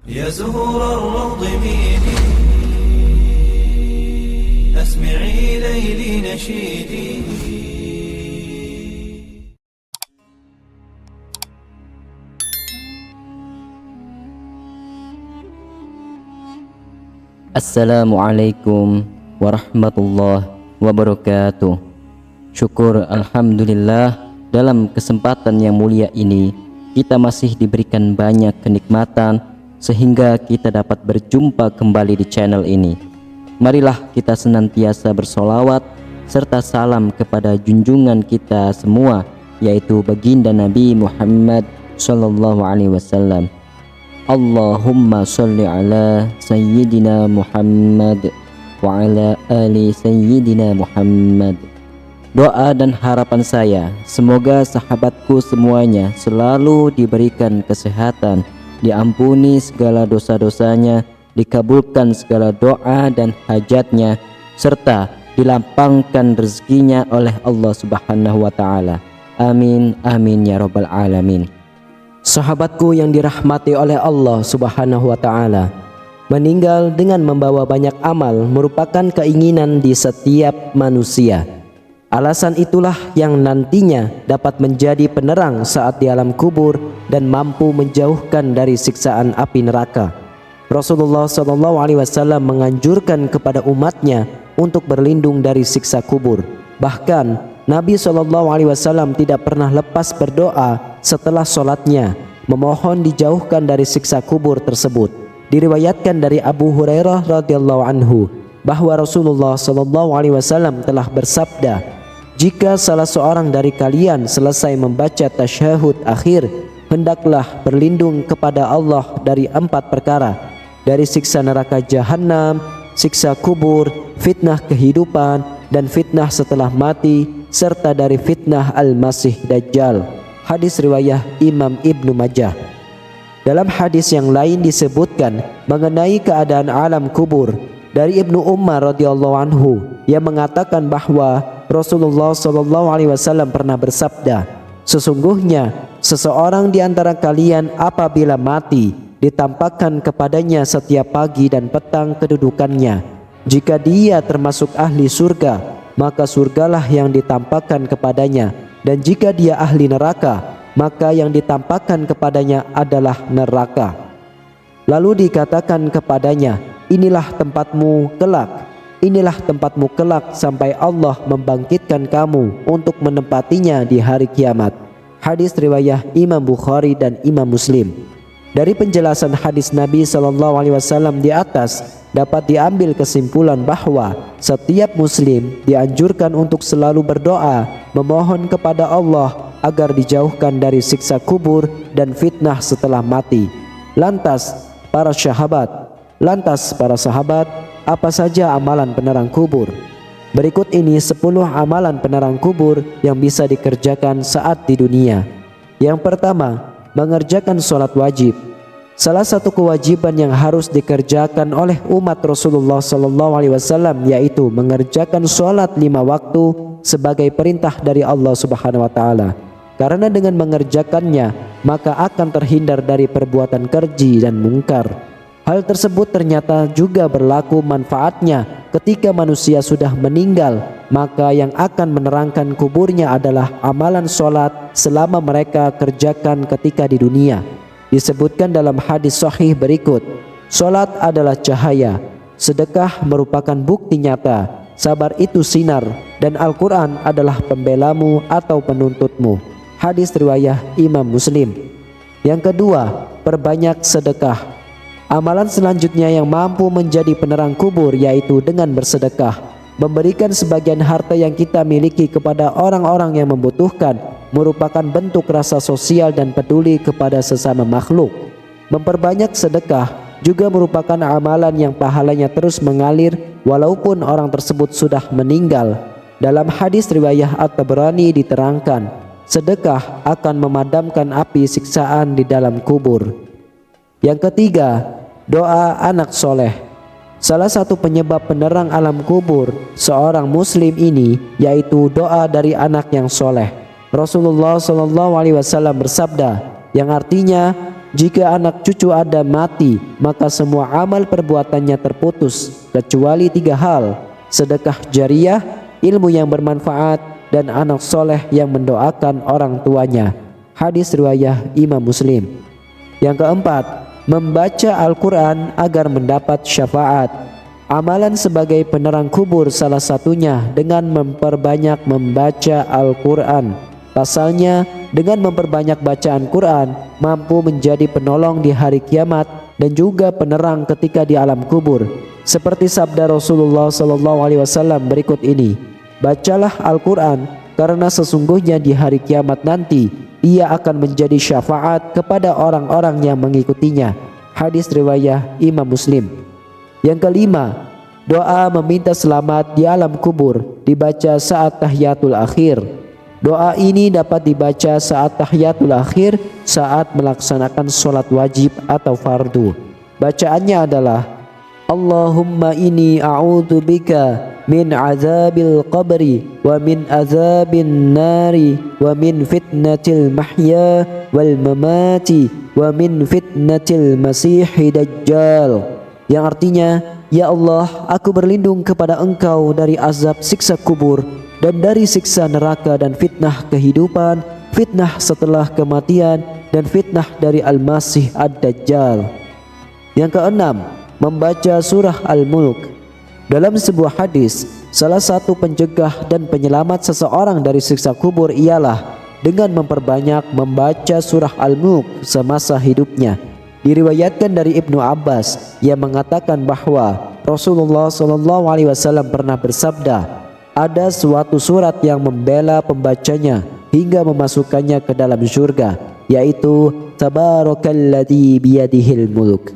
يا زهور الروض ميدي أسمعي ليلي نشيدي. Assalamualaikum warahmatullahi wabarakatuh. Syukur alhamdulillah, dalam kesempatan yang mulia ini kita masih diberikan banyak kenikmatan sehingga kita dapat berjumpa kembali di channel ini. Marilah kita senantiasa bersolawat serta salam kepada junjungan kita semua, yaitu baginda Nabi Muhammad sallallahu alaihi wasallam. Allahumma sholli ala Sayyidina Muhammad wa ala ali Sayyidina Muhammad. Doa dan harapan saya, semoga sahabatku semuanya selalu diberikan kesehatan, diampuni segala dosa-dosanya, dikabulkan segala doa dan hajatnya, serta dilapangkan rezekinya oleh Allah Subhanahu wa ta'ala. Amin, amin ya rabbal alamin. Sahabatku yang dirahmati oleh Allah Subhanahu wa ta'ala, meninggal dengan membawa banyak amal merupakan keinginan di setiap manusia. Alasan itulah yang nantinya dapat menjadi penerang saat di alam kubur dan mampu menjauhkan dari siksaan api neraka. Rasulullah SAW menganjurkan kepada umatnya untuk berlindung dari siksa kubur. Bahkan Nabi SAW tidak pernah lepas berdoa setelah sholatnya, memohon dijauhkan dari siksa kubur tersebut. Diriwayatkan dari Abu Hurairah radhiyallahu anhu bahwa Rasulullah SAW telah bersabda, "Jika salah seorang dari kalian selesai membaca tasyahud akhir, hendaklah berlindung kepada Allah dari 4 perkara, dari siksa neraka jahanam, siksa kubur, fitnah kehidupan, dan fitnah setelah mati, serta dari fitnah Al-Masih Dajjal." Hadis riwayat Imam Ibnu Majah. Dalam hadis yang lain disebutkan mengenai keadaan alam kubur dari Ibnu Umar radhiyallahu anhu yang mengatakan bahwa Rasulullah SAW pernah bersabda, "Sesungguhnya seseorang di antara kalian apabila mati, ditampakkan kepadanya setiap pagi dan petang kedudukannya. Jika dia termasuk ahli surga, maka surgalah yang ditampakkan kepadanya, dan jika dia ahli neraka, maka yang ditampakkan kepadanya adalah neraka. Lalu dikatakan kepadanya, inilah tempatmu kelak, inilah tempatmu kelak sampai Allah membangkitkan kamu untuk menempatinya di hari kiamat." Hadis riwayat Imam Bukhari dan Imam Muslim. Dari penjelasan hadis Nabi SAW di atas dapat diambil kesimpulan bahwa setiap muslim dianjurkan untuk selalu berdoa memohon kepada Allah agar dijauhkan dari siksa kubur dan fitnah setelah mati. Lantas para sahabat, apa saja amalan penerang kubur? Berikut ini 10 amalan penerang kubur yang bisa dikerjakan saat di dunia. Yang pertama, mengerjakan sholat wajib. Salah satu kewajiban yang harus dikerjakan oleh umat Rasulullah SAW yaitu mengerjakan sholat 5 waktu sebagai perintah dari Allah Subhanahu wa ta'ala. Karena dengan mengerjakannya maka akan terhindar dari perbuatan keji dan mungkar. Hal tersebut ternyata juga berlaku manfaatnya ketika manusia sudah meninggal, maka yang akan menerangkan kuburnya adalah amalan sholat selama mereka kerjakan ketika di dunia. Disebutkan dalam hadis sahih berikut, sholat adalah cahaya, sedekah merupakan bukti nyata, sabar itu sinar, dan Al-Quran adalah pembelamu atau penuntutmu. Hadis riwayat Imam Muslim. Yang kedua, perbanyak sedekah. Amalan selanjutnya yang mampu menjadi penerang kubur yaitu dengan bersedekah, memberikan sebagian harta yang kita miliki kepada orang-orang yang membutuhkan, merupakan bentuk rasa sosial dan peduli kepada sesama makhluk. Memperbanyak sedekah juga merupakan amalan yang pahalanya terus mengalir walaupun orang tersebut sudah meninggal. Dalam hadis riwayat At-Tabrani diterangkan, sedekah akan memadamkan api siksaan di dalam kubur. Yang ketiga, doa anak soleh. Salah satu penyebab penerang alam kubur seorang muslim ini yaitu doa dari anak yang soleh. Rasulullah SAW bersabda, yang artinya jika anak cucu Adam mati, maka semua amal perbuatannya terputus, kecuali 3 hal: sedekah jariyah, ilmu yang bermanfaat, dan anak soleh yang mendoakan orang tuanya. Hadis riwayat Imam Muslim. Yang keempat, membaca Al-Quran agar mendapat syafaat. Amalan sebagai penerang kubur salah satunya dengan memperbanyak membaca Al-Quran. Pasalnya, dengan memperbanyak bacaan Quran mampu menjadi penolong di hari kiamat dan juga penerang ketika di alam kubur. Seperti sabda Rasulullah SAW berikut ini, bacalah Al-Quran karena sesungguhnya di hari kiamat nanti ia akan menjadi syafaat kepada orang-orang yang mengikutinya. Hadis riwayat Imam Muslim. Yang kelima, doa meminta selamat di alam kubur dibaca saat tahiyatul akhir. Doa ini dapat dibaca saat tahiyatul akhir saat melaksanakan sholat wajib atau fardu. Bacaannya adalah Allahumma inni a'udzubika min azabil qabri wa min azabin nari wa min fitnatil mahya wal mamati wa min fitnatil masihi dajjal. Yang artinya, ya Allah, aku berlindung kepada Engkau dari azab siksa kubur dan dari siksa neraka dan fitnah kehidupan, fitnah setelah kematian, dan fitnah dari Al-Masih Ad-Dajjal. Yang keenam, membaca surah Al-Mulk. Dalam sebuah hadis, salah satu pencegah dan penyelamat seseorang dari siksa kubur ialah dengan memperbanyak membaca surah Al-Mulk semasa hidupnya. Diriwayatkan dari Ibnu Abbas yang mengatakan bahwa Rasulullah SAW pernah bersabda, ada suatu surat yang membela pembacanya hingga memasukkannya ke dalam surga, yaitu Tabarakalladzi biyadihil mulk.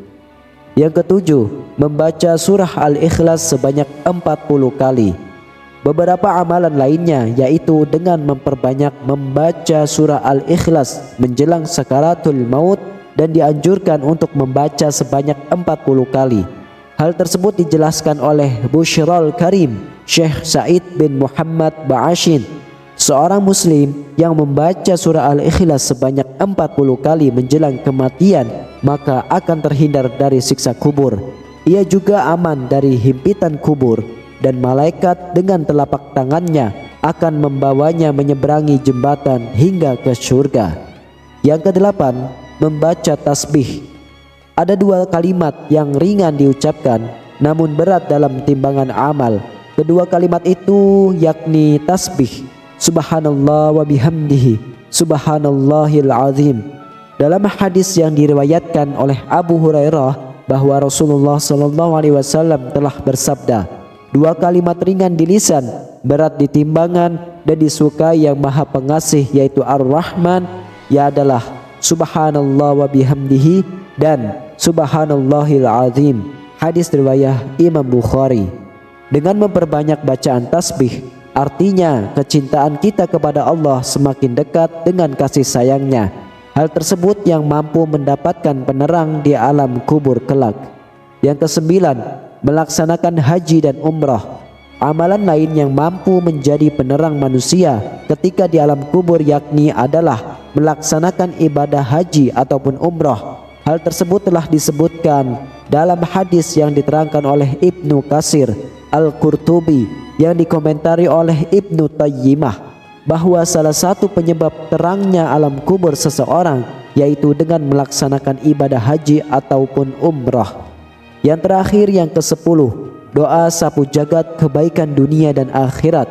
Yang ketujuh, membaca surah Al-Ikhlas sebanyak 40 kali. Beberapa amalan lainnya yaitu dengan memperbanyak membaca surah Al-Ikhlas menjelang sakaratul maut dan dianjurkan untuk membaca sebanyak 40 kali. Hal tersebut dijelaskan oleh Bushrul Karim, Syekh Said bin Muhammad Ba'ashin, seorang muslim yang membaca surah Al-Ikhlas sebanyak 40 kali menjelang kematian, maka akan terhindar dari siksa kubur. Ia juga aman dari himpitan kubur, dan malaikat dengan telapak tangannya akan membawanya menyeberangi jembatan hingga ke surga. Yang kedelapan, membaca tasbih. Ada 2 kalimat yang ringan diucapkan namun berat dalam timbangan amal. Kedua kalimat itu yakni tasbih, subhanallah wa bihamdihi, subhanallahil azim. Dalam hadis yang diriwayatkan oleh Abu Hurairah bahwa Rasulullah SAW telah bersabda, 2 kalimat ringan di lisan, berat di timbangan, dan disukai yang Maha Pengasih yaitu Ar-Rahman, ia adalah subhanallah wa bihamdihi dan subhanallahil azim. Hadis riwayat Imam Bukhari. Dengan memperbanyak bacaan tasbih, artinya kecintaan kita kepada Allah semakin dekat dengan kasih sayangnya. Hal tersebut yang mampu mendapatkan penerang di alam kubur kelak. Yang kesembilan, melaksanakan haji dan umrah. Amalan lain yang mampu menjadi penerang manusia ketika di alam kubur yakni adalah melaksanakan ibadah haji ataupun umrah. Hal tersebut telah disebutkan dalam hadis yang diterangkan oleh Ibnu Katsir Al-Qurtubi yang dikomentari oleh Ibnu Taymiyah bahwa salah satu penyebab terangnya alam kubur seseorang yaitu dengan melaksanakan ibadah haji ataupun umrah. Yang terakhir, yang ke-10, doa sapu jagat kebaikan dunia dan akhirat.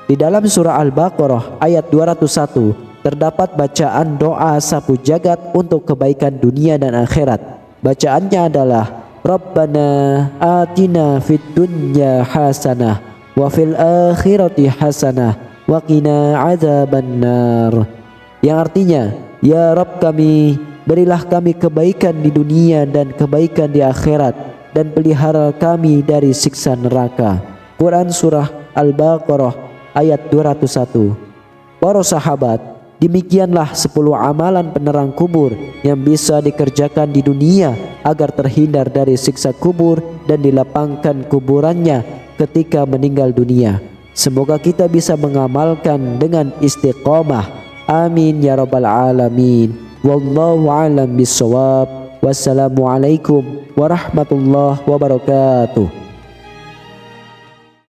Di dalam surah Al-Baqarah ayat 201 terdapat bacaan doa sapu jagat untuk kebaikan dunia dan akhirat. Bacaannya adalah Rabbana atina fid dunya hasanah wa fil akhirati hasanah wa qina adzabannar. Yang artinya, ya Rabb kami, berilah kami kebaikan di dunia dan kebaikan di akhirat, dan pelihara kami dari siksa neraka. Quran surah Al-Baqarah ayat 201. Para sahabat, demikianlah 10 amalan penerang kubur yang bisa dikerjakan di dunia agar terhindar dari siksa kubur dan dilapangkan kuburannya ketika meninggal dunia. Semoga kita bisa mengamalkan dengan istiqomah. Amin ya rabbal alamin. Wallahu a'lam bishawab. Wassalamualaikum warahmatullahi wabarakatuh.